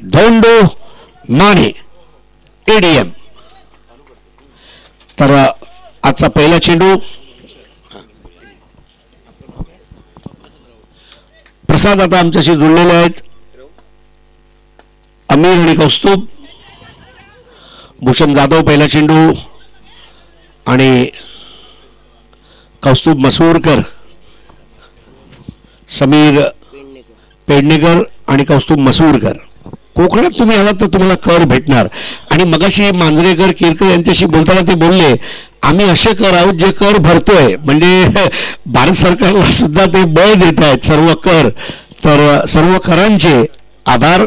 Dhondo Mane ADM. तर आजचा पहिला चेंडू प्रसाद आता आमच्याशी जुळलेले आहेत. अमीर आणि कौस्तुभ. भूषण जाधव पहिला चेंडू आणि कौस्तुभ मसूरकर, समीर पेडणेकर आणि कौस्तुभ मसूरकर. कोकणात तुम्ही आलात तर तुम्हाला कर भेटणार. आणि मगाशी मांजरेकर केरकर यांच्याशी बोलताना ते बोलले आम्ही असे कर आहोत जे कर भरतोय, म्हणजे भारत सरकारला सुद्धा ते बळ देत आहेत सर्व कर. तर सर्व करांचे आभार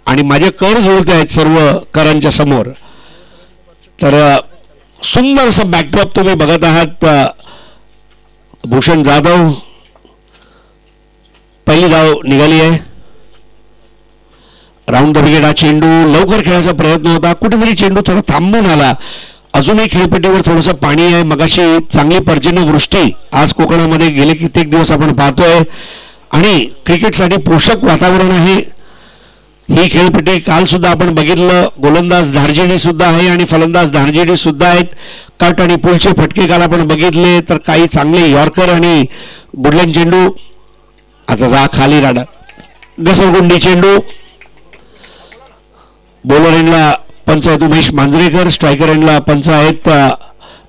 आणि माझे कर जुळत आहेत सर्व करांच्या समोर. तर सुंदर असं बॅकड्रॉप तुम्ही बघत आहात. भूषण जाधव पहिली धाव निघाली आहे. राऊंड द विकेट हा चेंडू लवकर खेळायचा प्रयत्न होता, कुठेतरी चेंडू थोडा थांबून आला. अजूनही खेळपट्टीवर थोडंसं पाणी आहे. मगाशी चांगली पर्जन्यवृष्टी आज कोकणामध्ये गेले कित्येक दिवस आपण पाहतोय आणि क्रिकेटसाठी पोषक वातावरण आहे. ही खेळपट्टी काल सुद्धा आपण बघितलं. गोलंदाज धार्जिणी सुद्धा आहे आणि फलंदाज धार्जिणी सुद्धा आहेत. कट आणि पुलचे फटके काल आपण बघितले. तर काही चांगले यॉर्कर आणि गुडलँड चेंडू. आता जा खाली राडा घसरगुंडी चेंडू. बॉलर एंडला पंच आहेत उमेश मांजरेकर, स्ट्रायकर एंडला पंच आहेत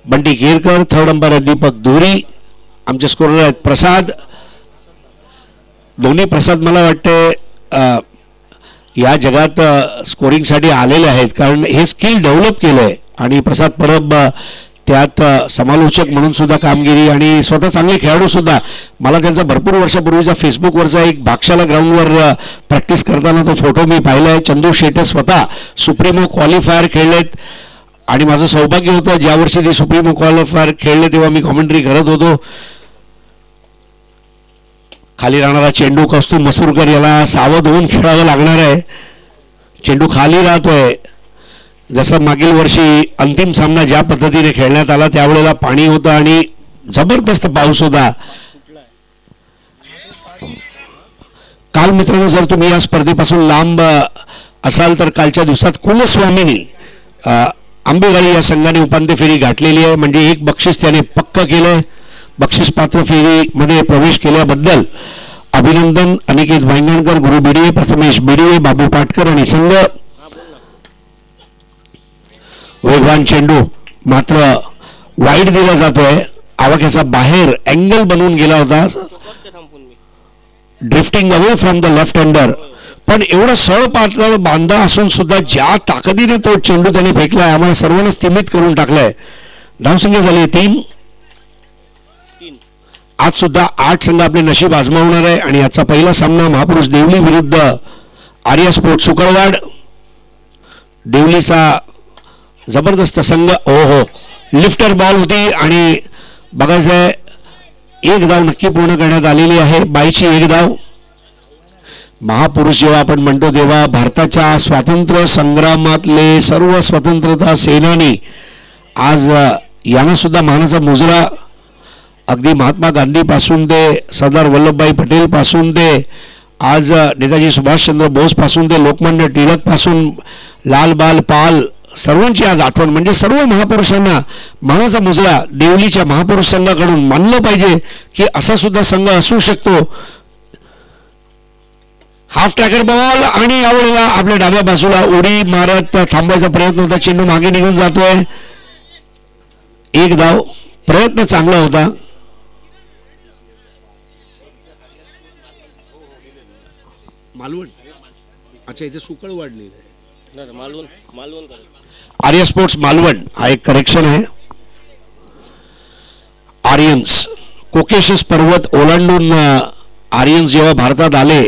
बंटी केरकर, थर्ड अंपायर आहेत दीपक धुरी, आमचे स्कोरर आहेत प्रसाद. दोन्ही प्रसाद मला वाटते या जगात स्कोरिंगसाठी आलेले आहेत, कारण हे स्किल डेव्हलप केलं आहे. आणि प्रसाद परब त्यात समालोचक म्हणून सुद्धा कामगिरी आणि स्वतः चांगले खेळाडू सुद्धा. मला त्यांचा भरपूर वर्षापूर्वीचा फेसबुकवरचा एक भागशाला ग्राउंडवर प्रॅक्टिस करताना तो फोटो मी पाहिला आहे. चंदू शेटे स्वतः सुप्रीमो क्वालिफायर खेळलेत आणि माझं सौभाग्य होतं ज्या वर्षी ते सुप्रीमो क्वालिफायर खेळले तेव्हा मी कॉमेंट्री करत होतो. खाली राहणारा चेंडू कौस्तुभ मसूरकर याला सावध होऊन खेळावं लागणार आहे. चेंडू खाली राहतोय. जसं मागील वर्षी अंतिम सामना ज्या पद्धतीने खेळण्यात आला त्यावेळेला पाणी होतं आणि जबरदस्त पाऊस होता. काल मित्रांनो जर तुम्ही या स्पर्धेपासून लांब असाल तर कालच्या दिवसात कुलस्वामीनी आंबेगाळी या संघाने उपांत्य फेरी गाठलेली आहे. म्हणजे एक बक्षीस त्याने पक्क केलंय. बक्षीस पात्र फेरीमध्ये प्रवेश केल्याबद्दल अभिनंदन. अनिकेत भांगणकर, गुरु बिडिये, प्रथमेश बिडिये, बाबू पाटकर आणि संघ. वेगवान चेंडू मात्र वाईड दिला जातोय. आवाक्याचा बाहेर अँगल बनवून गेला होता, drifting away from the left हँडर. पण एवढा सळ पातळ बांधा असून सुद्धा ज्या ताकदीने तो चेंडू त्याने फेकलाय आम्हाला सर्वांना स्थिमित करून टाकलाय. धावसंख्या झाली 3. आज सुद्धा 8 संघ आपले नशीब आजमावणार आहे आणि याचा पहिला सामना महापुरुष देवली विरुद्ध आर्या स्पोर्ट्स सुकळवाड. देवलीचा जबरदस्त संघ. ओहो, लिफ्टर बॉल होती आणि बघायचं आहे एक धाव नक्की पूर्ण करण्यात आलेली आहे. बाईची एक धाव. महापुरुष जेव्हा आपण म्हणतो तेव्हा भारताच्या स्वातंत्र्य संग्रामातले सर्व स्वतंत्रता सेनानी आज यांना सुद्धा मानाचा मुजरा. अगदी महात्मा गांधी पासून ते सरदार वल्लभभाई पटेल पासून ते आज नेताजी सुभाषचंद्र बोस पासून ते लोकमान्य टिळक पासून लाल बाल पाल सर्वांची आज आठवण. म्हणजे सर्व महापुरुषांना मानाचा मुजरा देवलीच्या महापुरुष संघाकडून मानलं पाहिजे की असा सुद्धा संघ असू शकतो. हाफ ट्रॅकर बॉल आणि यावेळेला आपल्या डाव्या बाजूला उडी मारत थांबवायचा प्रयत्न होता. चेंडू मागे निघून जातोय. एक धाव. प्रयत्न चांगला होता. मालवण. अच्छा, इथे सुकळ वाढलेली आहे. आर्या स्पोर्ट्स मालवण हा एक करेक्शन आहे. आर्यन्स कोकेशस पर्वत ओलांडून आर्यन्स जेव्हा भारतात आले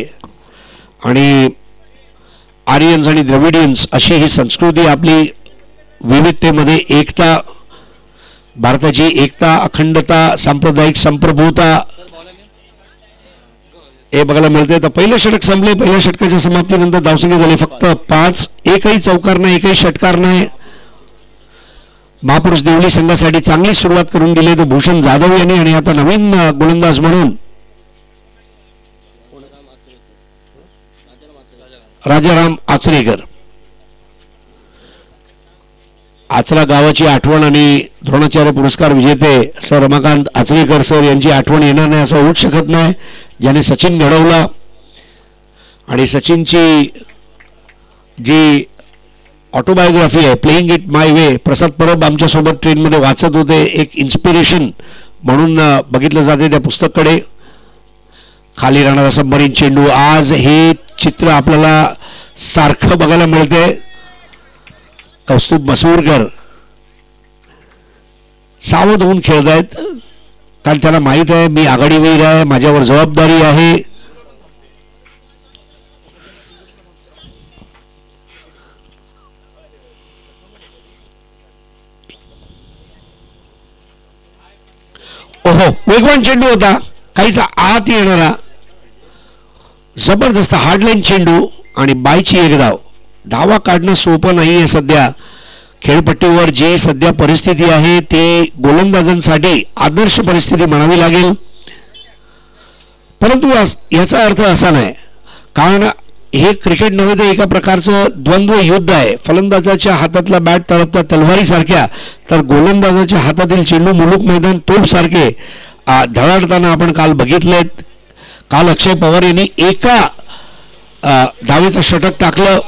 आणि आर्यन्स आणि द्रविडियन्स अशी ही संस्कृती आपली विविधतेमध्ये एकता, भारताची एकता, अखंडता, सांप्रदायिक संप्रभुता हे बघायला मिळते. तर पहिलं षटक संपले. पहिल्या षटकाच्या समाप्तीनंतर धावसंख्या झाली फक्त 5. एकही चौकार नाही, एकही षटकार नाही. महापुरुष देवली संघासाठी चांगली सुरुवात करून दिली तर भूषण जाधव यांनी आणि आता नवीन गोलंदाज म्हणून राजाराम आचरेकर. आचरा गावाची आठवण आणि द्रोणाचार्य पुरस्कार विजेते सर रमाकांत आचरेकर सर यांची आठवण येणार नाही असं होऊच शकत नाही, ज्याने सचिन घडवला. आणि सचिनची जी ऑटोबायोग्राफी आहे प्लेइंग इट माय वे, प्रसाद परब आमच्यासोबत ट्रेनमध्ये वाचत होते, एक इन्स्पिरेशन म्हणून बघितलं जाते त्या पुस्तकाकडे. खाली राहणारा सबमरीन चेंडू, आज हे चित्र आपल्याला सारखं बघायला मिळते. कौस्तुभ मसूरकर सावध होऊन खेळत आहेत, कारण त्यांना माहीत आहे मी आघाडीवर आहे, माझ्यावर जबाबदारी आहे. ओहो, वेगवान चेंडू होता, काहीचा आत येणारा जबरदस्त हार्डलाईन चेंडू आणि बायची एक धाव. धावा काढणं सोपं नाही आहे सध्या खेळपट्टीवर. जी सध्या परिस्थिती आहे ती गोलंदाजांसाठी आदर्श परिस्थिती म्हणावी लागेल, परंतु याचा अर्थ असा नाही, कारण हे क्रिकेट नव्हे तर एका प्रकारचं द्वंद्व युद्ध आहे. फलंदाजाच्या हातातला बॅट तळपता तलवारीसारख्या, तर गोलंदाजाच्या हातातील चेंडू मुलूक मैदान तोफसारखे धडाडताना आपण काल बघितलेत. काल अक्षय पवार यांनी एका धावेचं षटक टाकलं,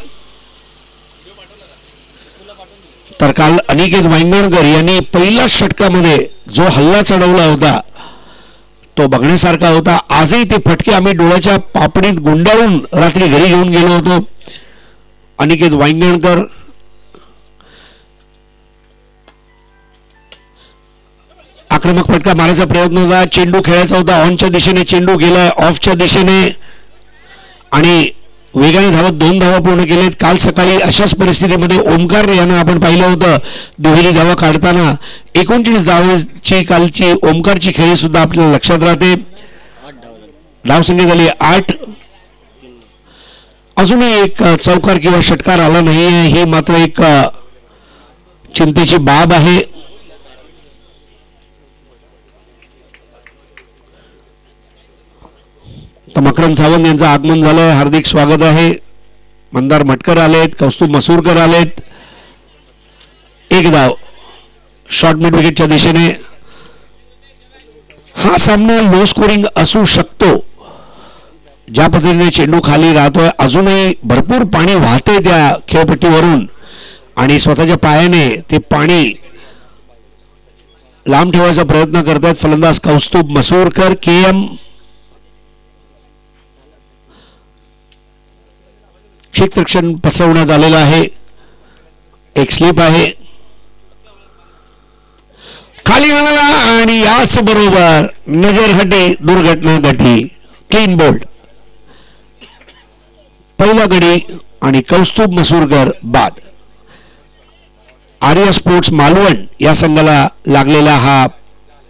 तर काल अनिकेत वांगणकर यांनी पहिल्याच षटकामध्ये जो हल्ला चढवला होता तो बघण्यासारखा होता. आजही ते फटके आम्ही डोळ्याच्या पापणीत गुंडाळून रात्री घरी घेऊन गेलो होतो. अनिकेत वांगणकर आक्रमक फटका मारायचा प्रयत्न होता, चेंडू खेळायचा होता, ऑनच्या दिशेने चेंडू गेलाय ऑफच्या दिशेने आणि वेगाने धावत 2 धावा पूर्ण केलेत. काल सकाळी अशाच परिस्थितीमध्ये ओमकार यांना आपण पाहिलं होतं दुहेरी धावा काढताना. 39 धावांची कालची ओमकारची खेळी सुद्धा आपल्याला लक्षात राहते. धावसंख्या झाली 8. अजूनही एक चौकार किंवा षटकार आला नाहीये, ही मात्र एक चिंतेची बाब आहे. तर मकरंद सावंत यांचं आगमन झालंय, हार्दिक स्वागत आहे. मंदार मटकर आलेत, कौस्तुभ मसूरकर आलेत. एक धाव शॉर्ट मिड विकेटच्या दिशेने. हा सामना लो स्कोरिंग असू शकतो, ज्या पद्धतीने चेंडू खाली राहतोय. अजूनही भरपूर पाणी वाहते त्या खेळपट्टीवरून आणि स्वतःच्या पायाने ते पाणी लांब ठेवायचा प्रयत्न करतात फलंदाज कौस्तुभ मसूरकर. केएम क्षेत्ररक्षण पसरवण्यात आलेलं आहे, एक स्लिप आहे खाली आणाला आणि याच बरोबर नजर हटी, दुर्घटना घटी, क्लीन बोल्ड. पहिला गडी आणि कौस्तुभ मसूरकर बाद. आर्या स्पोर्ट्स मालवण या संघाला लागलेला हा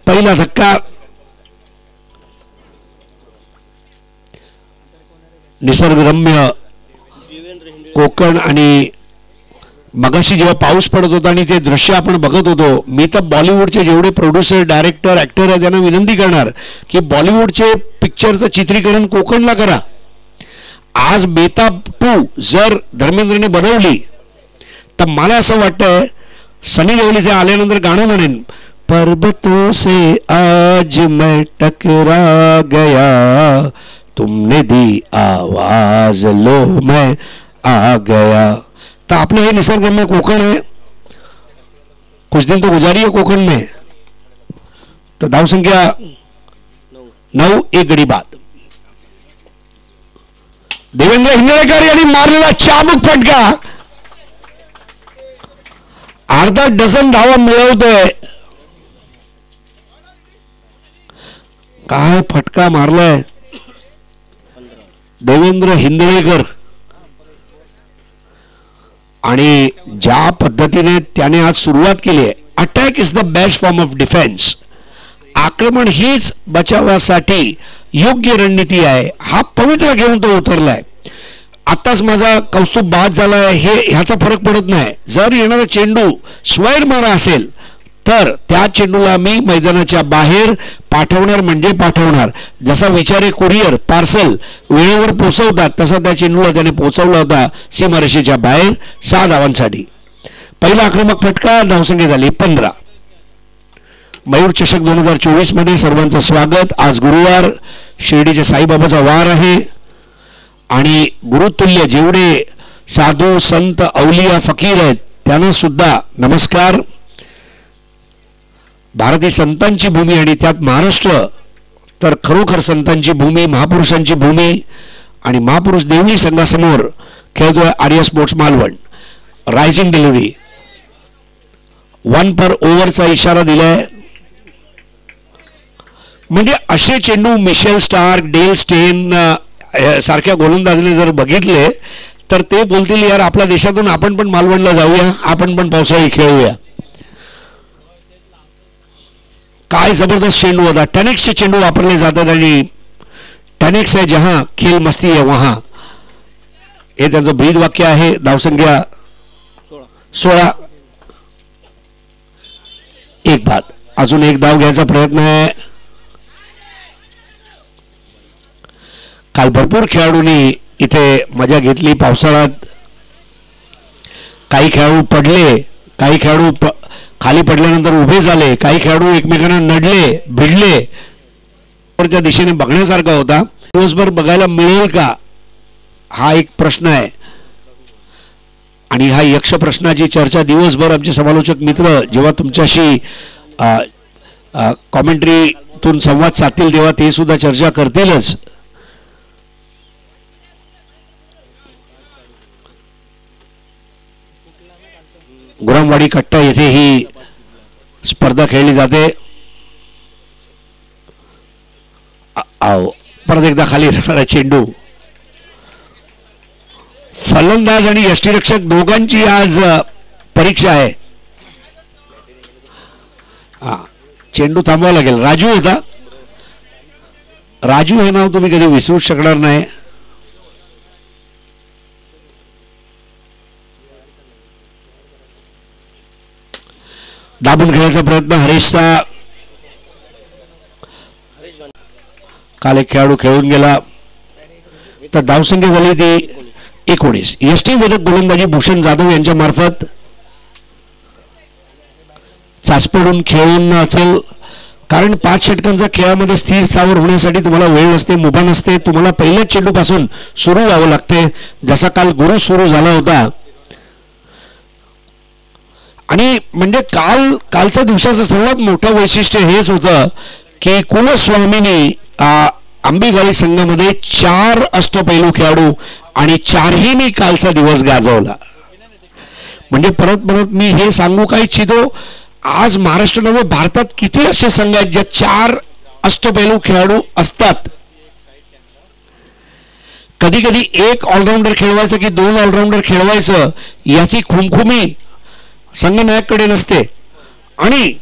पहिला धक्का. निसर्गरम्य कोकण आणि मगाशी जेव्हा पाऊस पडत होता आणि ते दृश्य आपण बघत होतो, मी तर बॉलिवूडचे जेवढे प्रोड्युसर डायरेक्टर ऍक्टर आहेत त्यांना विनंती करणार की बॉलिवूडचे पिक्चरचं चित्रीकरण कोकणला करा. आज बेताब 2 जर धर्मेंद्रने बनवली तर मला असं वाटतंय सनी देओल इथे आल्यानंतर गाणं म्हणेन, पर्वतों से आज मैं टकरा गया, तुमने दी आवाज लो मैं आ गया. तो आपले हे निसर्गरम्य कोकण है, कुछ दिन तो गुजारिए कोकण में. तो धाव संख्या 9, एक गडी बाद. देवेंद्र हिंगळेकर यांनी मारलेला चाबूक फटका अर्धा डझन धावा मिळवतोय. काय फटका मारलाय देवेंद्र हिंगळेकर, आणि ज्या पद्धतीने त्याने आज सुरुवात केली आहे. Attack is the best form of defence. आक्रमण हीच बचावासाठी योग्य रणनीती आहे, हा पवित्र घेऊन तो उतरलाय. आताच माझा कौस्तुभ बाद झालाय हे ह्याचा फरक पडत नाही. जर येणारा चेंडू स्वैर मारा असेल तर त्या चेंडूला मी मैदानाच्या बाहेर पाठवणार म्हणजे पाठवणार. जसा विचारे कुरिअर पार्सल वेळेवर पोहोचवतात तसा त्या चेंडूला त्याने पोहोचवला होता सीमारेषेच्या बाहेर 6 धावांसाठी. पहिला आक्रमक फटका, धावसंख्या झाली 15. मयूर चषक 2024 मध्ये सर्वांचं स्वागत. आज गुरुवार, शिर्डीच्या साईबाबाचा वार आहे आणि गुरुतुल्य जेवढे साधू संत अवलिया फकीर आहेत त्यांना सुद्धा नमस्कार. भारतीय संतांची भूमी आणि त्यात महाराष्ट्र तर खरोखर संतांची भूमी, महापुरुषांची भूमी आणि महापुरुष देवणी संघासमोर खेळतोय Arya sports Malvan. Rising delivery 1 पर ओव्हरचा इशारा दिलाय. म्हणजे असे चेंडू मिशेल स्टार्क, डेल स्टेन सारख्या गोलंदाजाने जर बघितले तर ते बोलतील यार आपल्या देशातून आपण पण मालवणला जाऊया, आपण पण पावसाळी खेळूया. काय जबरदस्त चेंडू होता. टेनेक्सचे चेंडू वापरले जातात आणि टेनेक्स है जहां खेल मस्ती है वहां, हे त्यांचं ब्रीद वाक्य आहे. धावसंख्या 16. एक बाद. अजून एक धाव घ्यायचा प्रयत्न आहे. काल भरपूर खेळाडूंनी इथे मजा घेतली पावसाळ्यात. काही खेळाडू पडले, काही खेळाडू खाली पडल्यानंतर उभे झाले, काही खेळाडू एकमेकांना नडले भिडले. त्या दिशेने बघण्यासारखा होता. दिवसभर बघायला मिळेल का हा एक प्रश्न आहे आणि हा यक्ष प्रश्नाची चर्चा दिवसभर आमचे समालोचक मित्र जेव्हा तुमच्याशी कॉमेंट्रीतून संवाद साधतील तेव्हा ते सुद्धा चर्चा करतीलच. गुरामवाडी कट्टा येथे ही स्पर्धा खेळली जाते. परत एकदा खाली राहणारा चेंडू. फलंदाज आणि यष्टीरक्षक दोघांची आज परीक्षा आहे. चेंडू थांबवावा लागेल. राजू होता. राजू हे नाव तुम्ही कधी विसरू शकणार नाही. दाबून खेळायचा प्रयत्न हरीशचा. काल एक खेळाडू खेळून गेला तर धावसंख्या झाली ती 19. यष्टीमोदक गोलंदाजी भूषण जाधव यांच्या मार्फत चाचपडून खेळून असेल, कारण 5 षटकांच्या खेळामध्ये स्थिर स्थावर होण्यासाठी तुम्हाला वेळ नसते, मुभा नसते. तुम्हाला पहिल्याच चेंडूपासून सुरू व्हावं लागते. जसा काल गुरु सुरू झाला होता आणि म्हणजे कालच्या दिवसाचं सर्वात मोठं वैशिष्ट्य हेच होतं की कुलस्वामीनी आंबेगावी संघामध्ये 4 अष्टपैलू खेळाडू आणि 4हींनी कालचा दिवस गाजवला. म्हणजे परत मी हे सांगू का इच्छितो, आज महाराष्ट्र नव्हे भारतात किती असे संघ आहेत ज्यात 4 अष्टपैलू खेळाडू असतात. कधी कधी एक ऑलराऊंडर खेळवायचं की 2 ऑलराऊंडर खेळवायचं याची खुमखुमी संघनायकाकडे नसते आणि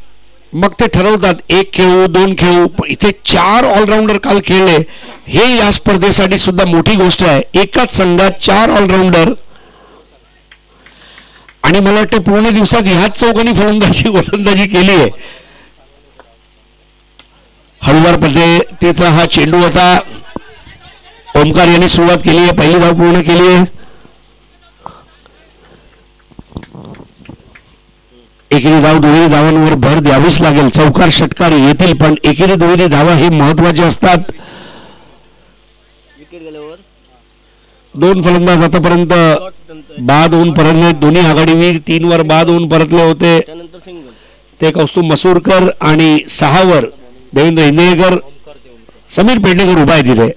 मग ते ठरवतात 1 खेळू 2 खेळू. इथे 4 ऑलराऊंडर काल खेळले, हे या स्पर्धेसाठी सुद्धा मोठी गोष्ट आहे. एकाच संघात 4 ऑलराऊंडर आणि मला वाटतं पूर्ण दिवसात ह्याच चौघांनी गोलंदाजी केली आहे. हळूवार पद्धतीचा हा चेंडू होता. ओमकार यांनी सुरुवात केली आहे, पहिली धाव पूर्ण केली आहे. एकेरी धाव दुहेरी धावांवर भर द्यावीच लागेल. चौकार षटकार येतील पण एकेरी दुहेरी धावा हे महत्वाचे असतात. 2 फलंदाज आतापर्यंत बाद होऊन परतले. दोन्ही आघाडीवीर 3 वर बाद होऊन परतले होते. ते कौस्तुभ मसूरकर आणि 6 वर देवेंद्र इंदेकर. समीर पेडणेकर उभा आहे तिथे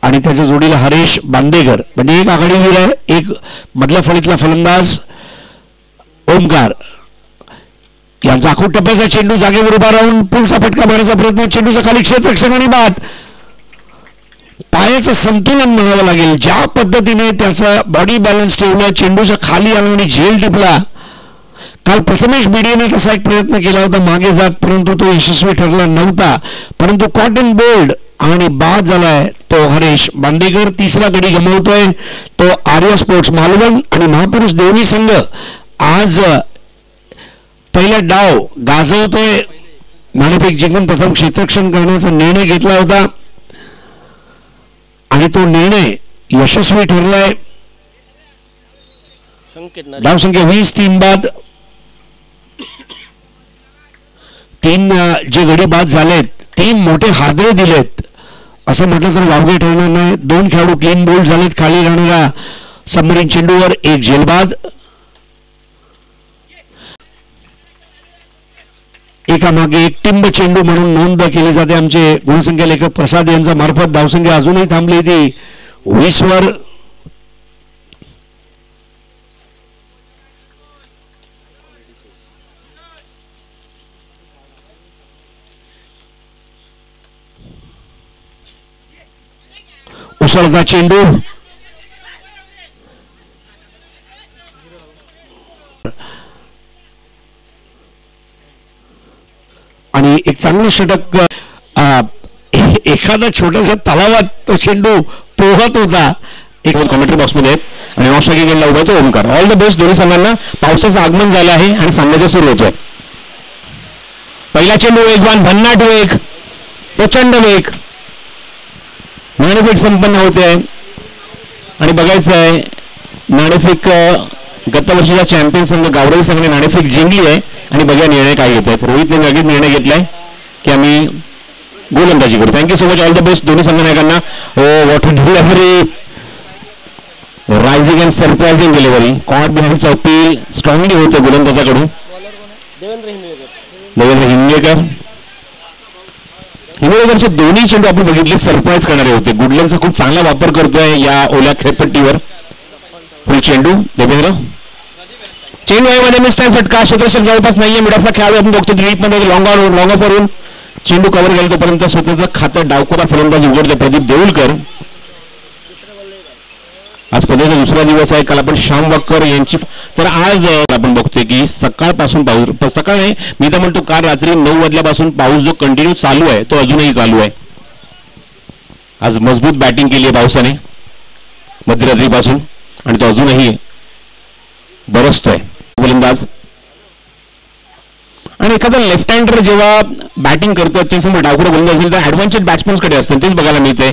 आणि त्याच्या जोडीला हरेश बांदेकर. म्हणजे एक आघाडीवीर आहे, एक मधल्या फळीतला फलंदाज ओमकार. यांचा आखूड टप्प्याचा चेंडू जागेवर उभा राहून पुलचा फटका मारण्याचा प्रयत्न. चेंडूचा खाली क्षेत्ररक्षक आणि बाद. पायाचं संतुलन म्हणावं लागेल. ज्या पद्धतीने त्याचा बॉडी बॅलन्स ठेवला, चेंडूच्या खाली आला आणि झेल टिपला. काल प्रथमेश बिडियाने तसा एक प्रयत्न केला होता मागे जात, परंतु तो यशस्वी ठरला नव्हता. परंतु कॉटन बोल्ड आणि बाद झालाय तो हरेश बांदेकर. 3रा गडी गमावतोय तो आर्या स्पोर्ट्स मालवण आणि महापुरुष देवणी संघ आज पहिला डाव गाजवतोय. नाणेफेक जिंकून प्रथम क्षेत्ररक्षण करण्याचा निर्णय घेतला होता आणि तो निर्णय यशस्वी ठरलाय. धावसंख्या 20, 3 बाद. 3 जे गडी बाद झालेत 3 मोठे हादरे दिलेत असं म्हटलं तर वावगे ठरणार नाही. 2 खेळाडू क्लीन बोल्ड झालेत. खाली राहणारा सबमरीन चेंडूवर 1 झेलबाद. एकामागे एक टिंब चेंडू म्हणून नोंद केली जाते. आमचे गुणसंख्या लेखक प्रसाद यांच्या मार्फत धावसंख्या अजूनही थांबली ती 20 वर. उसळता चेंडू आणि एक चांगलं षटक. एखादा छोट्याशा तलावात तो चेंडू पोहत होता. एक कॉमेंट्री बॉक्स मध्ये आणि औषधी गेला उभा तो ओमकार. ऑल द बेस्ट दोन्ही संघांना. पावसाचं आगमन झालं आहे आणि सामन्याचा सुरू होतोय. पहिला चेंडू वेगवान, भन्नाट वेग, प्रचंड वेग. नाणेफेक संपन्न होते आणि बघायचं आहे नाणेफेक गत वर्षीचा चॅम्पियन संघ गावराई संघाने नाणेफेक जिंकली आहे आणि बघा निर्णय काय घेत आहेत. रोहितने लगेच निर्णय घेतलाय की आम्ही गोलंदाजी करू. Thank you so much. All the best दोन्ही संघनायकांना. Oh what a delivery, rising and surprising delivery. Caught बिहाइंडचा अपील स्ट्रॉंगली होतं गोलंदाजाकडून. देवेंद्र हिंगेकर. हिंगोलीवरचे दोन्ही चेंडू आपण बघितले सरप्राईज करणारे होते. गुडलंडचा खूप चांगला वापर करतोय या ओल्या खेळपट्टीवर. फुल चेंडू देवेंद्र. चेंडू मध्ये मिस्टाईम फटका. क्षेत्ररक्षक जवळपास नाहीये. मिडऑफला खेळाडू आपण बघतो ड्रीप मध्ये लॉंग ऑफ वरून चेंडू कव्हर केला तोपर्यंत स्वतःचं खातं डावकोरा फलंदाज उघडतो प्रदीप देऊळकर. आज स्पर्धेचा दुसरा दिवस आहे. काल आपण श्याम वाकर यांची तर आज आपण बघतोय की सकाळपासून पाऊस. सकाळ नाही मी तर म्हणतो काल रात्री 9 वाजल्यापासून पाऊस जो कंटिन्यू चालू आहे तो अजूनही चालू आहे. आज मजबूत बॅटिंग केली आहे पावसाने मध्यरात्रीपासून आणि तो अजूनही बरसतोय गोलंदाज. आणि एखादा लेफ्ट हँडर जेव्हा बॅटिंग करतो ते समोर डावकुरा गोलंदाज असेल तर ऍडव्हान्टेज बॅट्समन्सकडे असतं तेच बघायला मिळते.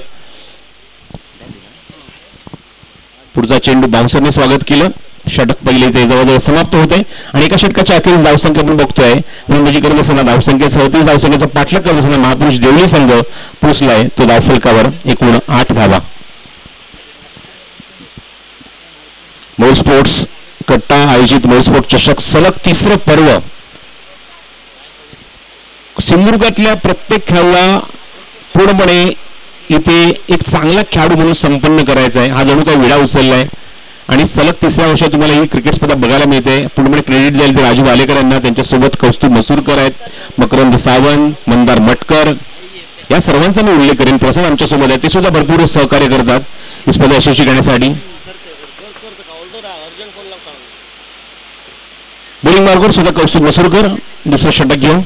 पुढचा चेंडू बाउन्सरने स्वागत केलं. षटक पहिले ते जवळजवळ समाप्त होते आणि एका षटकाच्या अखेरीस धावसंख्या आपण बघतोय फलंदाजी करत असताना धावसंख्या 37 धावसंख्येचा पाठलाग करत असताना महापुरुष देवळी संघ पोचलाय तो धावफलकावर. एकूण 8 धावा. मोर स्पोर्ट्स कट्टा आयोजित मोर स्पोर्ट्स चषक सलग 3रं पर्व. सिंधुदुर्गातल्या प्रत्येक खेळाडूला पूर्णपणे इथे एक चांगला खेळाडू म्हणून संपन्न करायचा आहे. हा जणू काही विडा उचललाय आणि सलग 3ऱ्या वर्षात तुम्हाला ही क्रिकेट स्पर्धा बघायला मिळते. पूर्णपणे क्रेडिट जाईल ते राजू वालेकर यांना. त्यांच्यासोबत कौस्तुभ मसूरकर आहेत, मकरंद सावंत, मंदार मटकर या सर्वांचा मी उल्लेख करेन. प्रसाद आमच्यासोबत आहे ते सुद्धा भरपूर सहकार्य करतात ही स्पर्धा यशस्वी करण्यासाठी. बोलिंग मार्गवर सुद्धा कौस्तुभ मसूरकर. दुसरं षटक घेऊन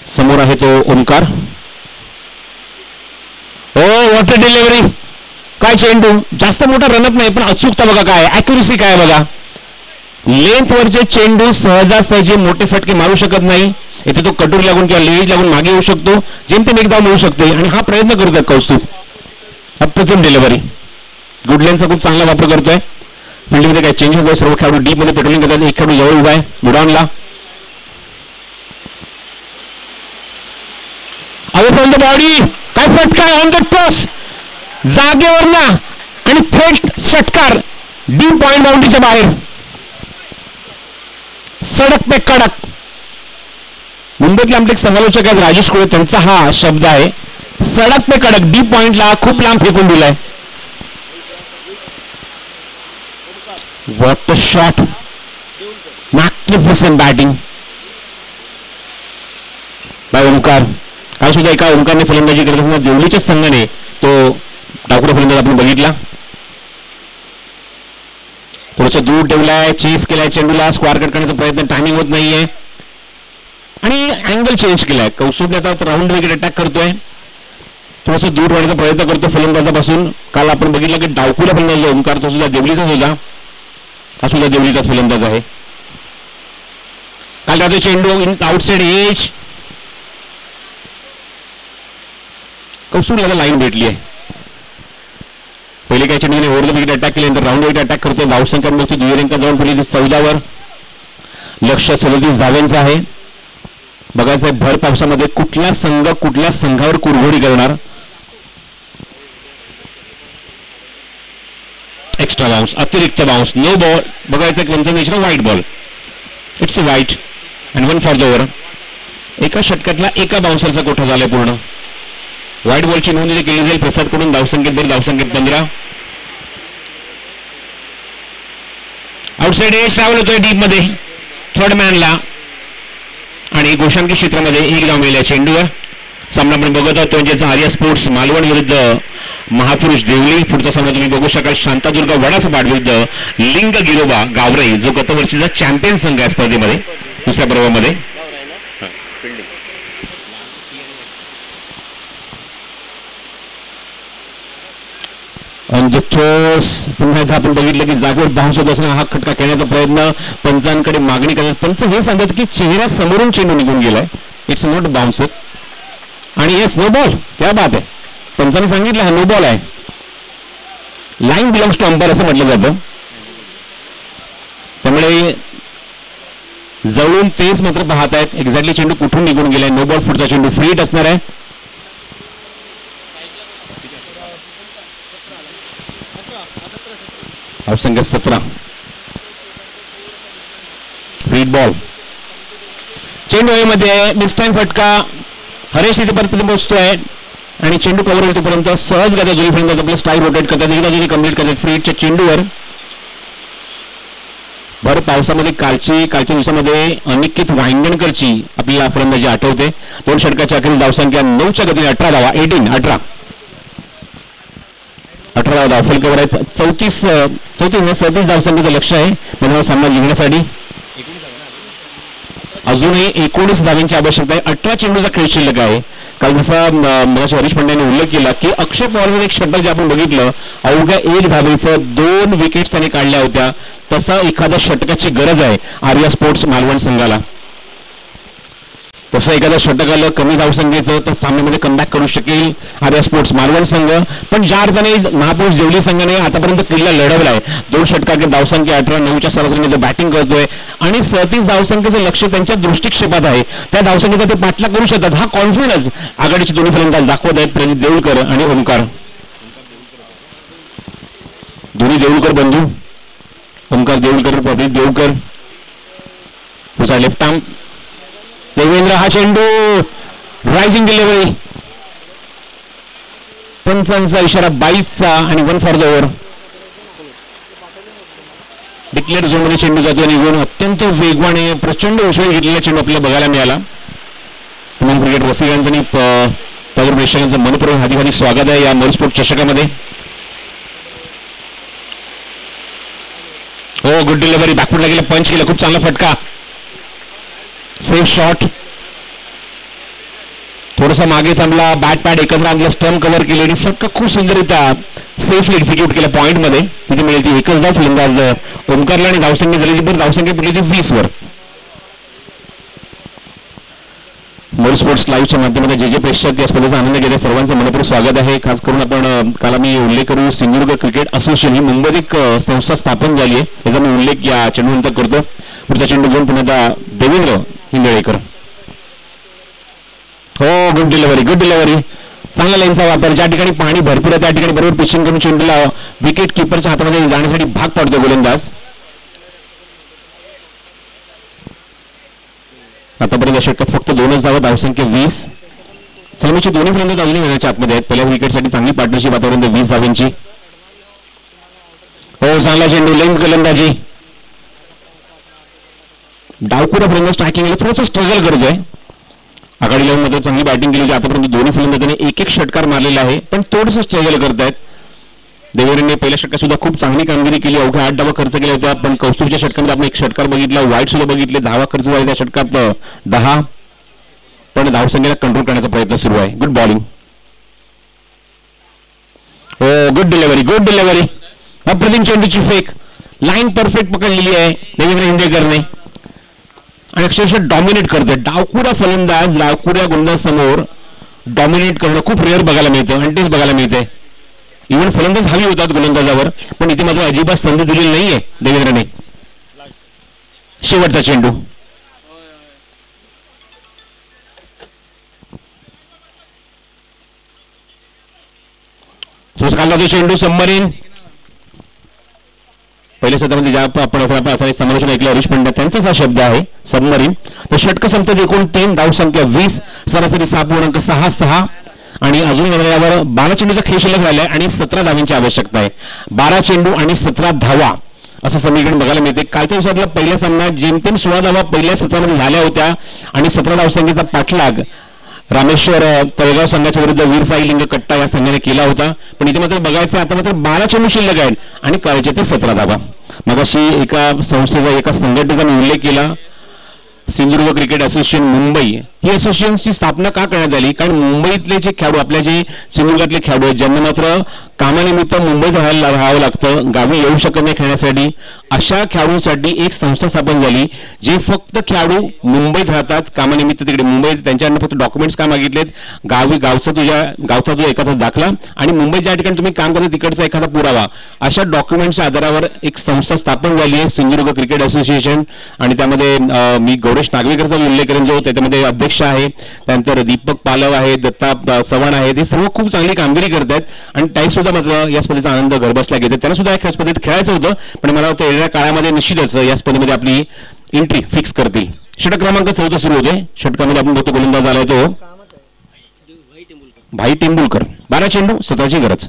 समोर आहे तो ओमकार. ओ व्हॉट अ डिलिव्हरी. काय चेंडू. जास्त मोठा रनअप नाही पण अचूकता बघा काय ऍक्युरेसी काय बघा. लेंथ वरचे चेंडू सहजासहजी मोठे फटके मारू शकत नाही. इथे तो कटोरी लागून किंवा लेज लागून मागे येऊ शकतो. जेमतेम एकदा मिळू शकते आणि हा प्रयत्न करतोय कौस्तुभ. अप्रतिम डिलिव्हरी. गुडलँडचा खूप चांगला वापर करतोय. फील्डमध्ये काय चेंज होतोय. सर्व खेळाडू डीप मध्ये पेट्रोलिंग करतात. एक खेळाडू जवळ उभा आहे मुडानला. Away from the body. काय फटका ऑन द टॉस जागेवर ना आणि थेट षटकार डीप पॉइंट बाउंड्रीच्या बाहेर. सडक पे कडक. मुंबईतले आमचे एक समालोचक आहेत राजेश कुळे त्यांचा हा शब्द आहे. सडक पे कडक. डीप पॉइंटला खूप लांब फेकून दिलाय. What a shot. Magnificent batting by Omkar. काल सुद्धा एका ओमकारने फलंदाजी करत असताना देवलीच्याच संघाने तो डाकुरा फलंदाज आपण बघितला. थोडंसं दूर ठेवलाय. चेस केलाय चेंडूला. स्क्वेअर कट करण्याचा प्रयत्न टायमिंग होत नाहीये आणि अँगल चेंज केलाय. कौस्तुभने आता राऊंड विकेट अटॅक करतोय. थोडंसं दूर राहण्याचा प्रयत्न करतो फलंदाजापासून. काल आपण बघितलं की डावकुरा फलंदाज ओमकार तो सुद्धा देवलीचाच होता. हा सुद्धा देवलीचाच फलंदाज आहे. खाली राहतो चेंडू इन आउटसाइड एज. कौस्तुभला लाईन भेटली आहे. पहिले काही चेंडूने ओव्हर द विकेट अटॅक केल्यानंतर राऊंड विकेट अटॅक करतो. धावसंख्या बघतो दुहेरी अंक जाऊन पडली 14 लक्ष 37 धाव्यांचं आहे. बघायचं आहे भर पावसामध्ये कुठला संघ कुठल्या संघावर कुरघोडी करणार. एक्स्ट्रा बाउन्स अतिरिक्त बाउन्स नो बॉल. बघायचं conservation white ball. It's a white and 1 for the over. एका षटकातला एका बाउन्सरचा कोठा झालाय पूर्ण. व्हाईट बॉलची नोंद केली जाईल प्रसादकडून. धावसंख्येत बरं धावसंख्येत 15. आउटसाइड एज ट्रॅव्हल होतोय डीप मध्ये थर्ड मॅनला आणि गोशांकी क्षेत्रामध्ये एक धाव मिळाली चेंडूवर. सामना आपण बघत आहोत म्हणजे आर्या स्पोर्ट्स मालवण विरुद्ध महापुरुष देवली. पुढचा सामना तुम्ही बघू शकाल शांतादुर्गा वडाचा पाठ विरुद्ध लिंग गिरोबा गावराई जो गत वर्षीचा चॅम्पियन संघ आहे स्पर्धेमध्ये दुसऱ्या पर्वामध्ये. पुन्हा एकदा आपण बघितलं की जागेवर बाउन्स होत असताना हा खटका खेळण्याचा प्रयत्न पंचांकडे मागणी करतात. पंच हे सांगतात की चेहरा समोरून चेंडू निघून गेलाय. इट्स नॉट बाउन्सर आणि येस नो बॉल. क्या बात आहे. पंचाने सांगितलं हा नो बॉल आहे. लाईन बिलॉंग्स टू अंपायर असं म्हटलं जातं. त्यामुळे जवळून तेच मात्र पाहत आहेत एक्झॅक्टली चेंडू कुठून निघून गेलाय. No ball. पुढचा चेंडू फ्री हिट असणार आहे. धावसंख्या 17. Free ball. चेंडू मध्ये मिस टाइम फटका. हरेश इथे परत पोहोचतोय आणि चेंडू कव्हर होईपर्यंत सहज गदा दोन्ही फलंदाज आपलं स्टाईल रोटेट करतात. एकदा दोन्ही कंप्लीट करतात फ्री हिटच्या चेंडूवर. भर पावसामध्ये कालच्या दिवसामध्ये अनिकेत वांगणकरची आपल्याला फलंदाजी आठवते. 2 षटकाच्या अखेरीस धावसंख्या 9च्या गतीने 18 धावा. 18 धावा फुल कव्हर आहेत. 34 धावसंख्येचं लक्ष आहे म्हणजे सामना जिंकण्यासाठी. अजूनही 19 धावांची आवश्यकता आहे. 18 चेंडूचा खेळ शिल्लक आहे. काल जसा मगाशी हरीश पंड्याने उल्लेख केला की अक्षय पवारचं एक षटक जे आपण बघितलं अवघ्या 1 धावेचं 2 विकेट्स त्याने काढल्या होत्या. तसं एखाद्या षटकाची गरज आहे आर्या स्पोर्ट्स मालवण संघाला. तसं एखाद्या षटकाला कमी धावसंख्येचं तर सामन्यामध्ये कमबॅक करू शकेल आर्या स्पोर्ट्स मालवण संघ. पण ज्या अर्थाने महापुरुष देवली संघाने आतापर्यंत किल्ला लढवलाय 2 षटकात धावसंख्या 18-9च्या सरासरीमध्ये बॅटिंग करतोय आणि 37 धावसंख्येचं लक्ष त्यांच्या दृष्टिक्षेपात आहे. त्या धावसंख्येचा ते पाठलाग करू शकतात हा कॉन्फिडन्स आघाडीचे दोन्ही फलंदाज दाखवत आहेत. प्रदीप देऊळकर आणि ओमकार. दोन्ही देऊळकर बंधू. ओमकार देऊळकर प्रदीप देऊळकर. पुढचा लेफ्ट आर्म देवेंद्र. हा चेंडू रायझिंग डिलिव्हरी. पंचांचा इशारा 22चा आणि 1 फॉर द ओव्हर. डिक्लेअर झोनमध्ये चेंडू जातो निघून. अत्यंत वेगवाने प्रचंड उसळी घेतलेला चेंडू आपल्याला बघायला मिळाला. पुणे क्रिकेट रसिकांचं आणि त्यावर प्रेक्षकांचं मनपूर्वक हार्दिक स्वागत आहे या मोरस्पोर्ट चषकामध्ये. हो गुड डिलिव्हरी. बॅकफुटला गेला पंच केला. खूप चांगला फटका. Safe shot. थोडासा मागे थांबला. बॅट पॅड एकत्र आणलं. स्टंप कव्हर केले आणि फटका खूप सुंदररित्या सेफली एक्झिक्यूट केला पॉइंट मध्ये. तिथे मिळते एकच धाव फलंदाज ओमकारला आणि धावसंख्या झाली ती धावसंख्या पडली ती 20 वर. मोर स्पोर्ट्स लाईव्हच्या माध्यमातून जे प्रेक्षक या स्पर्धेचा आनंद घेतात सर्वांचं मनपूर्वक स्वागत आहे. खास करून आपण काल मी उल्लेख करू सिंधुदुर्ग क्रिकेट असोसिएशन ही मुंबईत एक संस्था स्थापन झाली आहे याचा मी उल्लेख या चेंडूनंतर करतो. पुढचा चेंडू घेऊन पुन्हा देवेंद्र हिंदळेकर. हो गुड डिलिव्हरी. चांगल्या लाईनचा वापर. ज्या ठिकाणी पाणी भरपूर आहे त्या ठिकाणी बरोबर पिचिंग करून चेंडूला विकेट किपरच्या हातामध्ये जाण्यासाठी भाग पाडतो गोलंदाज. आतापर्यंत षटकात फक्त 2च धावा. धावसंख्या 20. सलमीची दोन्ही फलंदाज अजूनही मैदानाच्या आतमध्ये आहेत. पहिल्या विकेटसाठी चांगली पार्टनरशिप आतापर्यंत 20 धावांची. हो चांगला चेंडू. लेन्स गोलंदाजी. डावकुरा फलंदाज स्ट्रायकिंग थोडंसं स्ट्रगल करतोय. आघाडी लेवल मध्ये चांगली बॅटिंग केली होती. आतापर्यंत दोन्ही फलंदाजांनी एक षटकार मारलेला आहे पण थोडंसं स्ट्रगल करतायत. देवेंद्रने पहिल्या षटकात सुद्धा खूप चांगली कामगिरी केली. अवघ्या 8 धावा खर्च केल्या होत्या. पण कौस्तुभच्या षटकामध्ये आपण एक षटकार बघितला. वाईट सुद्धा बघितले. धावा खर्च झाले त्या षटकात 10. पण धावसंख्येला कंट्रोल करण्याचा प्रयत्न सुरू आहे. Good bowling. हो गुड डिलिव्हरी. अप्रतिम चेंडूची फेक. लाईन परफेक्ट पकडलेली आहे देवेंद्र हिंदेकरने. आणि अक्षरशः डॉमिनेट करते. डावखुऱ्या फलंदाज डावखुऱ्या गोलंदाज समोर डॉमिनेट करणं खूप रेअर बघायला मिळतं आणि तेच बघायला मिळते. इव्हन फलंदाज हवी होतात गोलंदाजावर, पण इथे मात्र अजिबात संधी दिलेली नाहीये देवेंद्रने. शेवटचा चेंडू चेंडू सबमरीन. पहिल्या सत्रामध्ये ज्या आपण समालोचन ऐकलं हरीश पंडित त्यांचाच हा शब्द आहे सबमरीन. तर षटक संपतात एकूण 3, धावसंख्या 20, सरासरी 6.66 आणि अजून यावर 12 चेंडूचा खेळ शिल्लक राहिला आहे आणि 17 धावांची आवश्यकता आहे. 12 चेंडू आणि 17 धावा असं समीकरण बघायला मिळते. कालच्या दिवसातला पहिला सामना जेमतेम 16 धावा पहिल्या सत्रामध्ये झाल्या होत्या आणि 17 धावसंख्येचा पाठलाग रामेश्वर तळेगाव संघाच्या विरुद्ध वीर साई लिंग कट्टा या संघाने केला होता. पण इथे मात्र बघायचं आता मात्र 12 चेंडू शिल्लक आहेत आणि करायचे ते 17 धावा. मग अशी एका संस्थेचा एका संघटनेचा मी उल्लेख केला, सिंधुदुर्ग क्रिकेट असोसिएशन मुंबई. ही असोसिएशनची स्थापना का करण्यात आली? कारण मुंबईतले जे खेळाडू आपल्या जे सिंधुदुर्गातले खेळाडू आहेत ज्यांना मात्र कामानिमित्त मुंबईत राहावं लागतं, गावी येऊ शकत नाही खेळण्यासाठी, अशा खेळाडूंसाठी एक संस्था स्थापन झाली जे फक्त खेळाडू मुंबईत राहतात कामानिमित्त तिकडे मुंबईत, त्यांच्याकडनं फक्त डॉक्युमेंट्स काय मागितलेत, गावचा तुझा एखादा दाखला आणि मुंबईत ज्या ठिकाणी तुम्ही काम करता तिकडचा एखादा पुरावा, अशा डॉक्युमेंट्सच्या आधारावर एक संस्था स्थापन झाली आहे सिंधुदुर्ग क्रिकेट असोसिएशन. आणि त्यामध्ये मी गौरेश नागवेकरचा उल्लेख करेन जो त्याच्यामध्ये अध्यक्ष आहे. त्यानंतर दीपक पालव आहे, दत्ता चव्हाण आहेत. हे सर्व खूप चांगली कामगिरी करत आहेत आणि ताई सुद्धा मात्र या स्पर्धेचा आनंद घरबसल्या घेतात. त्यांना सुद्धा या स्पर्धेत खेळायचं होतं, पण मला वाटतं येणाऱ्या काळामध्ये निश्चितच या स्पर्धेमध्ये आपली एंट्री फिक्स करतील. षटक क्रमांक 14 सुरू होते. षटकामध्ये आपण बघतो गोलंदाज आलाय तो भाई टेंबुलकर. 12 चेंडू 17ची गरज.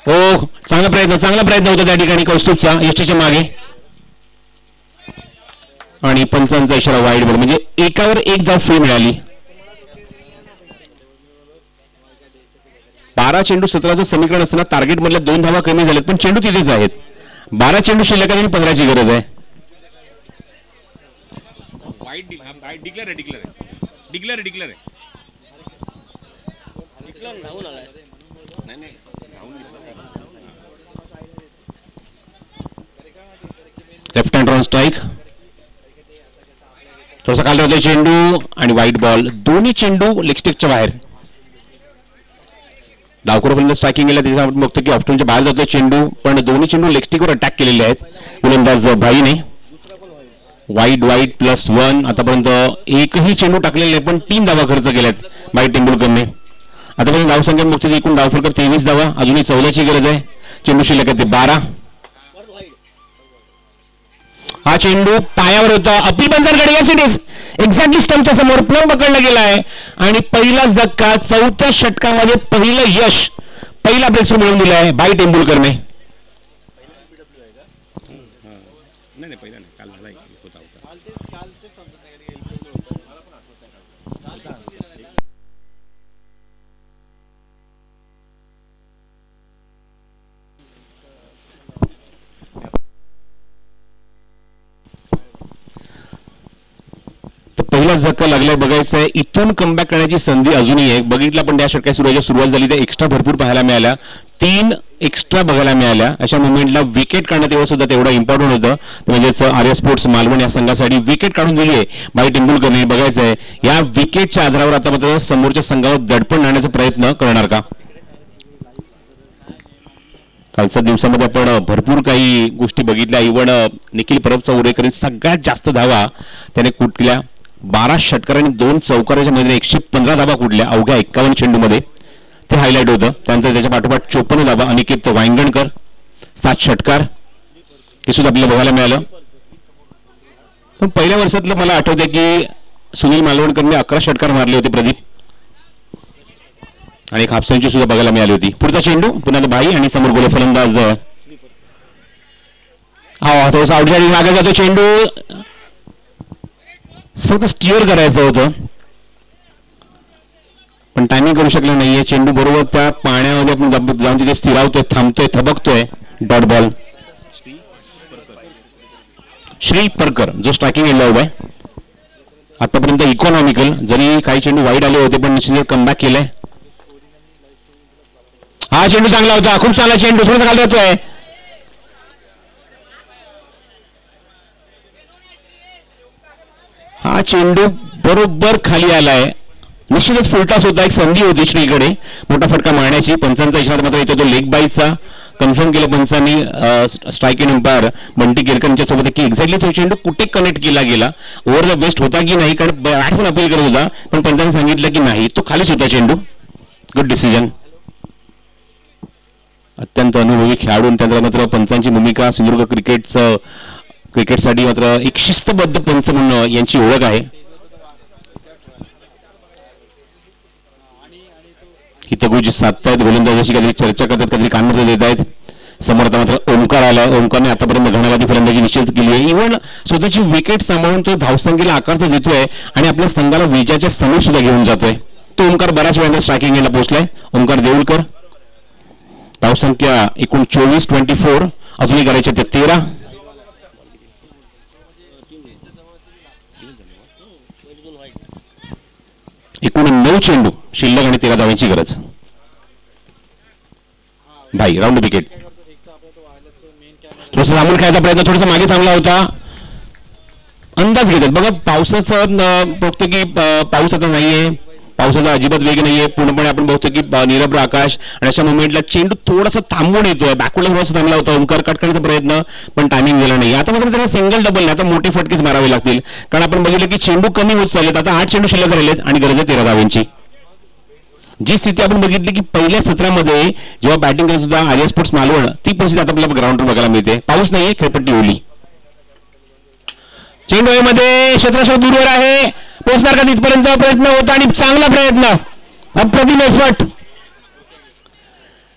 हो, चांगला प्रयत्न होता त्या ठिकाणी कौस्तुभचा यष्टीच्या मागे आणि पंचांचा इशारा वाईड बॉल, म्हणजे एकावर एक धाव फ्री मिळाली. 12 चेंडू 17चं समीकरण असताना टार्गेट मधल्या 2 धावा कमी झाल्यात, पण चेंडू तिथेच आहेत. 12 चेंडू शिल्लक आणि 15ची गरज आहे. Left hand on strike. थोडासा खाली होता चेंडू आणि व्हाईट बॉल. दोन्ही चेंडू लेगस्टिकच्या बाहेर. डावखुरा फलंदाज स्ट्रायकिंग केला त्याचा आपण बघतो की ऑप्शनच्या बाहेर जातोय चेंडू, पण दोन्ही चेंडू लेगस्टिकवर अटॅक केलेले आहेत गोलंदाज भाईने. वाईट +1. आतापर्यंत एकही चेंडू टाकलेले नाही, पण 3 धावा खर्च केल्यात भाई टेंबुलकरने. आतापर्यंत धावसंख्या बघतो एकूण धावफलक 23 धावा, अजूनही 14ची गरज आहे. चेंडू शिल्लक आहे ते 12. हा चेंडू पायावर होता. अपील पंचांकडे या सिटीज एक्झॅक्टली स्टंपच्या समोर प्लम पकडला गेला आहे आणि पहिलाच धक्का 4थ्या षटकामध्ये पहिलं यश, पहिला ब्रेकथ्रू मिळवून दिला आहे भाई टेंबुलकरने. पहिलाच धक्का लागलाय, बघायचं आहे इथून कमबॅक करण्याची संधी अजूनही आहे. बघितलं पण त्या षटकाची सुरुवात झाली तर एक्स्ट्रा भरपूर पाहायला मिळाल्या, 3 एक्स्ट्रा बघायला मिळाल्या. अशा मुवमेंटला विकेट काढणं तेव्हा सुद्धा तेवढं इम्पॉर्टंट होतं. म्हणजेच आर्या स्पोर्ट्स मालवण या संघासाठी विकेट काढून दिली आहे भाई टेंबुलकरने. बघायचं आहे या विकेटच्या आधारावर आता मात्र समोरच्या संघावर दडपण आणण्याचा प्रयत्न करणार का. कालच्या दिवसामध्ये आपण भरपूर काही गोष्टी बघितल्या. इव्हन निखिल परबचा उरेकरीन सगळ्यात जास्त धावा त्याने कुठल्या 12 षटकार आणि 2 चौकाराच्या मध्ये 115 धावा कुठल्या अवघ्या 51 चेंडूमध्ये, ते हायलाइट होतं. त्यानंतर त्याच्या पाठोपाठ 54 धावा अनिकेत वांगणकर, 7 षटकार, हे सुद्धा आपल्याला बघायला मिळालं. पण पहिल्या वर्षातलं मला आठवतंय की सुनील मालवणकरने 11 षटकार मारले होते प्रदीप, आणि एक हाफ सेंचुरी सुद्धा बघायला मिळाली होती. पुढचा चेंडू पुन्हा भाई आणि समोर गोल फलंदाज. हा थोडासा आउटसाइड मागे जातो चेंडू, फक्त स्टिअर करायचं होतं पण टायमिंग करू शकलं नाहीये. चेंडू बरोबर त्या पाण्यामध्ये आपण जाऊन तिथे स्थिरावतोय, थांबतोय, थबकतोय. Dot ball. श्री परकर जो स्ट्रायकिंग एंडला उभा आहे, आतापर्यंत इकॉनॉमिकल, जरी काही चेंडू वाईट आले होते पण निश्चित कमबॅक केलंय. हा चेंडू चांगला होता, खूप चांगला चेंडू, थोडासा खाली जातोय. हा चेंडू बरोबर खाली आलाय. निश्चितच फुलटॉस होता. एक संधी होती श्रीकडे मोठा फटका मारण्याची. पंचांचा इशारा मात्र येतो तो लेग बाईचा. कन्फर्म केलं पंचांनी स्ट्राईक इन अंपायर बंटी गिरकरच्या सोबत की एक्झॅक्टली तो चेंडू कुठे कनेक्ट केला गेला, ओव्हर द बेस्ट होता की नाही, कारण बॅट्समन अपील करत होता पण पंचांनी सांगितलं की नाही, तो खालीच होता चेंडू. Good decision. अत्यंत अनुभवी खेळाडू. त्यानंतर मात्र पंचांची भूमिका सिंधुदुर्ग क्रिकेटसाठी मात्र एक शिस्तबद्ध पंच म्हणून यांची ओळख आहे. ही तगुजी साधतायत गोलंदाजाशी, काहीतरी चर्चा करतात, काहीतरी कानमध्ये देत आहेत. समोर आता मात्र ओमकार आलाय. ओमकारने आतापर्यंत घणाघाती फलंदाजी निश्चित केली आहे. इव्हन स्वतःची विकेट सांभाळून तो धावसंख्येला आकार तर देतोय आणि आपल्या संघाला विजयाच्या समीप सुद्धा घेऊन जातोय. तो ओमकार बऱ्याच वेळा स्ट्रायकिंग एंडला पोहोचलाय. ओमकार देऊळकर. धावसंख्या एकूण 24-24. अजूनही करायचे ते 13. एकूण 9 चेंडू शिल्लक आणि 13 धावांची गरज. भाई राऊंड विकेट. थोडासा थांबून खेळायचा प्रयत्न, थोडासा मागे थांबला होता. अंदाज घेतात बघा पावसाचा. बघतो की पाऊस आता नाहीये, पावसाचा अजिबात वेग नाहीये. पूर्णपणे आपण बघतो की निरभ्र आकाश आणि अशा मुवमेंटला चेंडू थोडासा थांबून येतोय. बॅकवर्डला थोडासा थांबला होता ओमकार. कट करण्याचा प्रयत्न पण टायमिंग गेला नाही. आता मात्र त्याला सिंगल डबल नाही, आता मोठे फटकेच मारावे लागतील, कारण आपण बघितलं की चेंडू कमी होत चाललेत. आता 8 चेंडू शिल्लक राहिलेत आणि गरज आहे 13 धावांची. जी स्थिती आपण बघितली की पहिल्या सत्रामध्ये जेव्हा बॅटिंग करत सुद्धा आर्या स्पोर्ट्स मालवण, ती परिस्थिती आता आपल्याला ग्राउंडवर बघायला मिळते. पाऊस नाहीये, खेळपट्टी ओली. चेंडू मध्ये क्षेत्ररक्षक दूरवर आहे. पोचणार का तिथपर्यंत प्रयत्न होता आणि चांगला प्रयत्न, अप्रतिम एफर्ट.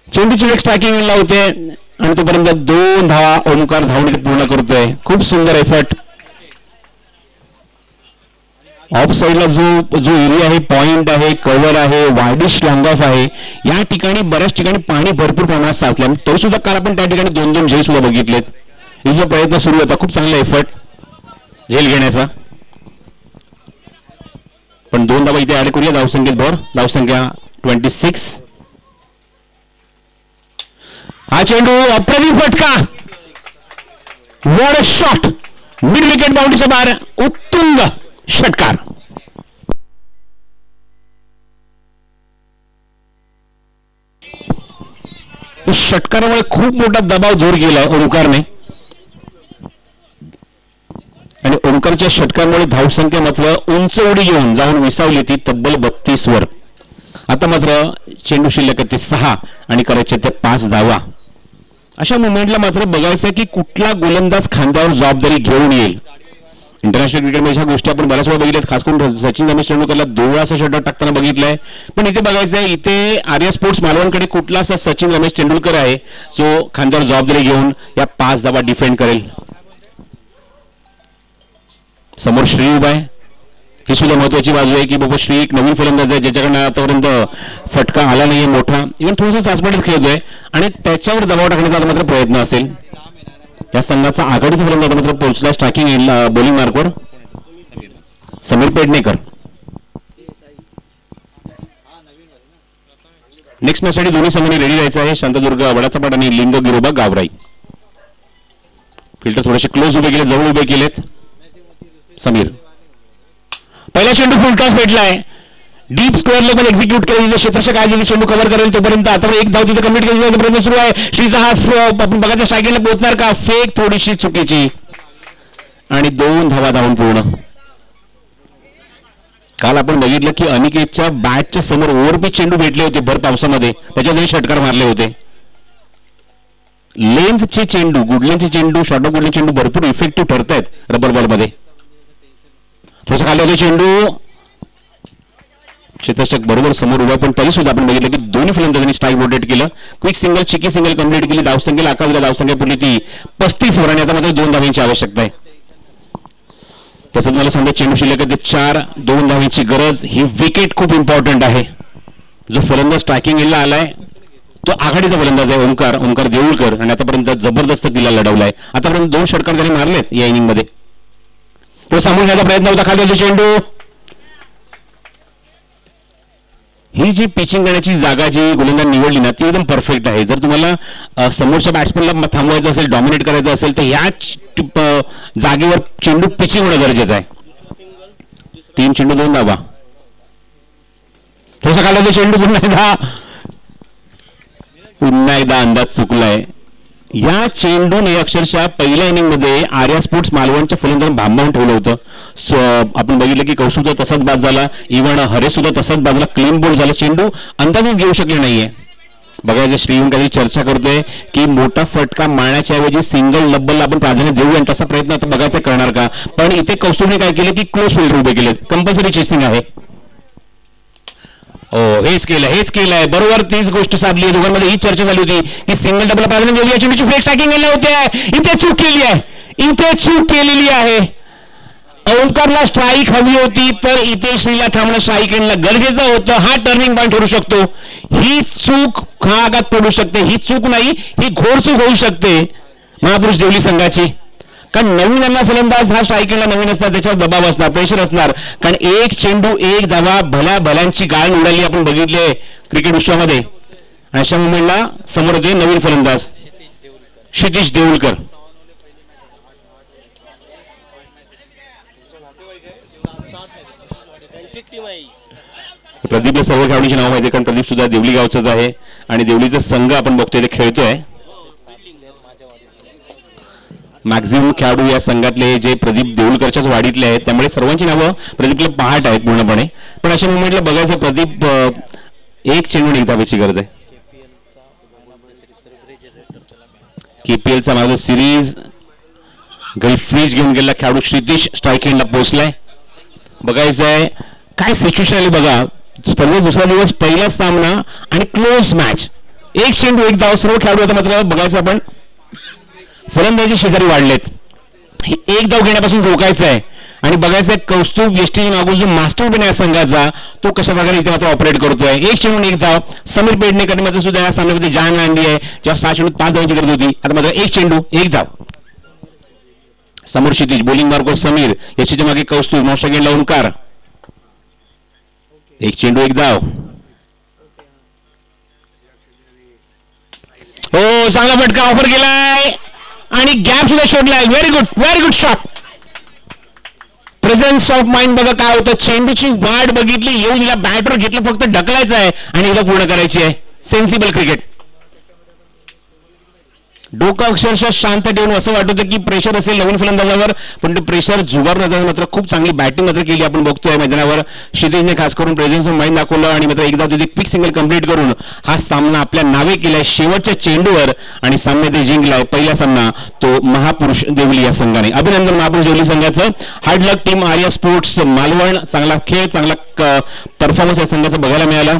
चेंडूची वेग स्ट्रायकिंग एंडला होते आणि तोपर्यंत 2 धावा ओमकार धावणे पूर्ण करतोय. खूप सुंदर एफर्ट. ऑफ साईडला जो एरिया आहे, पॉइंट आहे, कव्हर आहे, वायडिश लॉंग ऑफ आहे, या ठिकाणी बऱ्याच ठिकाणी पाणी भरपूर प्रमाणात साचलं. तरी सुद्धा काल आपण त्या ठिकाणी 2-2 झेल सुद्धा बघितलेत. जो प्रयत्न सुरू होता खूप चांगला एफर्ट झेल घेण्याचा. पण 2 धावा इथे ऍड करूया धावसंख्येत भर. धावसंख्या 26. हा चेंडू अप्रतिम फटका. What a shot. Mid wicket बाउंड्रीच्या बाहेर उत्तुंग षटकार. षटकारामुळे खूप मोठा दबाव दूर गेला ओमकारने आणि ओमकारच्या षटकारामुळे धावसंख्या मात्र उंच उडी घेऊन जाऊन विसावली ती तब्बल 32 वर. आता मात्र चेंडू शिल्लक ते 6 आणि करायचे ते 5 धावा. अशा मुवमेंटला मात्र बघायचं की कुठला गोलंदाज खांद्यावर जबाबदारी घेऊन येईल. इंटरनॅशनल क्रिकेटमध्ये ह्या गोष्टी आपण बऱ्याच वेळा बघितल्यात. खास करून सचिन रमेश तेंडुलकरला 2 असा षटकार टाकताना बघितलंय. पण इथे बघायचं आहे, इथे आर्या स्पोर्ट्स मालवणकडे कुठला असा सचिन रमेश तेंडुलकर आहे जो खांद्यावर जबाबदारी घेऊन या 5 धावा डिफेंड करेल. समोर श्री उभा आहे. ही सुद्धा महत्वाची बाजू आहे की बाबा श्री एक नवीन फलंदाज आहे ज्याच्याकडनं आतापर्यंत फटका आला नाहीये मोठा. इव्हन थोडंसं चाचपटीत खेळतोय आणि त्याच्यावर दबाव टाकण्याचा मात्र प्रयत्न असेल. या संघाचा आघाडीचा फलंदाज मात्र पोहोचला स्ट्रायकिंग बॉलिंग मार्कवर समीर पेडणेकर. नेक्स्ट मॅचसाठी दोन्ही संघांनी रेडी राहायचं आहे. शांतदुर्ग वडाचापाट आणि लिंग गिरोबा गावराई. फिल्टर थोडेसे क्लोज उभे केले, जवळ उभे केलेत. समीर पहिला चेंडू फुल टॉस भेटलाय. डीप स्क्वेअर पण एक्झिक्यूट केलं. क्षेत्ररक्षक आहे जिथे चेंडू कव्हर करेल तोपर्यंत आता एक धाव तिथे कम्प्लीट करण्याचा प्रयत्न सुरू आहे. श्रीचा हात आपण बघायचा स्ट्रायकिंगला पोहोचणार का. फेक थोडीशी चुकीची आणि 2 धावा धावून पूर्ण. काल आपण बघितलं की अनिकेतच्या बॅटच्या समोर ओव्हरपिच चेंडू भेटले होते भर पावसामध्ये, त्याच्यात षटकार मारले होते. लेंथचे चेंडू, गुडलेंथचे चेंडू, शॉर्ट ऑफ गुडलेंथ चेंडू भरपूर इफेक्टिव्ह ठरतायत रबर बॉलमध्ये. थोडंसं खाली होते चेंडू. क्षेत्ररक्षक बरोबर समोर उभा पण तरी सुद्धा आपण बघितलं की दोन्ही फलंदाजांनी स्ट्राईक रोटेट केलं. क्विक सिंगल, चिकी सिंगल कंप्लीट केली. धावसंख्येला आकार दिला. धावसंख्या पुरली ती 35 वर आणि आता मात्र 2 धावांची आवश्यकता आहे. तसंच मला सांगा चेंडू शिल्लक आहे 4, 2 धावांची गरज. ही विकेट खूप इम्पॉर्टंट आहे. जो फलंदाज स्ट्रायकिंग एंडला आलाय तो आघाडीचा फलंदाज आहे ओमकार देऊळकर आणि आतापर्यंत जबरदस्त किल्ला लढवलाय. आतापर्यंत 2 षटकार त्यांनी मारलेत या इनिंग मध्ये. तो सामोर घ्यायचा प्रयत्न होता. खाली चेंडू. ही जी पिचिंग करण्याची जागा जी गोलंदाज निवडली ना ती एकदम परफेक्ट आहे. जर तुम्हाला समोरच्या बॅट्समनला थांबवायचं असेल, डॉमिनेट करायचं असेल तर ह्या जागेवर चेंडू पिचिंग होणं गरजेचं आहे. 3 चेंडू 2 धावा. थोडासा काढला तो चेंडू पुन्हा एकदा अंदाज चुकलाय. या चेंडूने अक्षरशः पहिल्या इनिंग मध्ये आर्या स्पोर्ट्स मालवणच्या फलंदाजांना भांबावून ठेवलं होतं. आपण बघितलं की कौस्तुभ तसाच बाद झाला, इव्हन हरेश सुद्धा तसाच बाद झाला, क्लीन बोल्ड झाला. चेंडू अंदाजच घेऊ शकले नाहीये. बघायचं श्रीवन काही चर्चा करतोय की मोठा फटका मारण्याच्या ऐवजी सिंगल लब्बलला आपण प्राधान्य देऊ आणि तसा प्रयत्न आता बघायचा करणार का. पण इथे कौस्तुभने काय केलं की क्लोज फिल्डर उभे केले. कंपल्सरी चेसिंग आहे. हेच केलंय बरोबर. तीच गोष्ट साधली. दोघांमध्ये ही चर्चा झाली होती की सिंगल डबल प्राधान्य देऊया, चेंडूची फ्लेक्स ट्रॅकिंग केली होते. इथे चूक केलेली आहे. ओंकारला स्ट्राईक हवी होती तर इथे श्रीला थांबणं स्ट्राईक एंडला गरजेचं होतं. हा टर्निंग पॉईंट ठरू शकतो. ही चूक हा आघात पडू शकते. ही चूक नाही, ही घोर चूक होऊ शकते महापुरुष देवली संघाची. कारण नवीन यांना फलंदाज हा स्ट्राईक एंडला नवीन असणार, त्याच्यावर दबाव असणार, प्रेशर असणार. कारण 1 चेंडू 1 धावा भल्यांची गाळ उडाली आपण बघितले क्रिकेट विश्वामध्ये. अशा मुमेंटला समोर होते नवीन फलंदाज क्षितिज देऊळकर. प्रदीपला सर्व खेळाडूंची नाव माहिती, कारण प्रदीप सुद्धा देवली गावचाच आहे आणि देवलीचा संघ आपण बघतोय ते खेळतोय. मॅक्झिमम खेळाडू या संघातले जे प्रदीप देऊळकरच्याच वाडीतले आहेत, त्यामुळे सर्वांची नावं प्रदीपला पहाट आहेत पूर्णपणे. पण अशा मुमेंटला बघायचं प्रदीप 1 चेंडू 1 धावेची गरज आहे. केपीएलचा माझा सिरीज गळी फ्रीज घेऊन गेला खेळाडू क्षितिज स्ट्राईक एंडला पोहोचलाय. बघायचं आहे काय सिच्युएशन आली बघा. स्पर्धेत दुसरा दिवस पहिलाच सामना आणि क्लोज मॅच. 1 चेंडू 1 धाव. सर्व खेळाडू आता मात्र बघायचं आपण फलंदाजी शेजारी वाढलेत. 1 धाव घेण्यापासून रोखायचं आहे आणि बघायचं आहे कौस्तुभ वेस्टेज मागून जो मास्टर प्लॅन आहे संघाचा तो कशा प्रकारे इथे मात्र ऑपरेट करतोय. 1 चेंडू 1 धाव. समीर पेडणेकर मात्र सुद्धा या सामन्यामध्ये जान आणली आहे, जेव्हा 6 चेंडू 5 धावांची गरज होती. आता मात्र 1 चेंडू 1 धाव. समोर क्षितिज, बॉलिंग मार्कवर समीर, याच्या मागे कौस्तुभ, मोठा गेंडला ओंकार. 1 चेंडू 1 धाव. हो चांगला फटका ऑफर केलाय आणि गॅप सुद्धा शोधलाय. Very good shot. Presence of mind बघा काय होतं. चेंडूची वाट बघितली, येऊन दिला, बॅटर घेतलं, फक्त ढकलायचं आहे आणि एकदा पूर्ण करायची आहे. Sensible cricket. डोकं अक्षरशः शांत ठेवून असं वाटत होतं की प्रेशर असेल नवीन फलंदाजावर, पण ते प्रेशर जुगारून जाऊन मात्र खूप चांगली बॅटिंग मात्र केली आपण बघतोय मैदानावर. क्षितिजने खास करून प्रेझेन्स ऑफ माइंड दाखवलं आणि मात्र एकदा तिथे क्विक सिंगल कंप्लीट करून हा सामना आपल्या नावे केलाय शेवटच्या चेंडूवर आणि सामना ते जिंकलाय. पहिला सामना तो महापुरुष देवली या संघाने. अभिनंदन महापुरुष देवली संघाचं. हार्ड लक टीम आर्या स्पोर्ट्स मालवण. चांगला खेळ, चांगला परफॉर्मन्स या संघाचा बघायला मिळाला.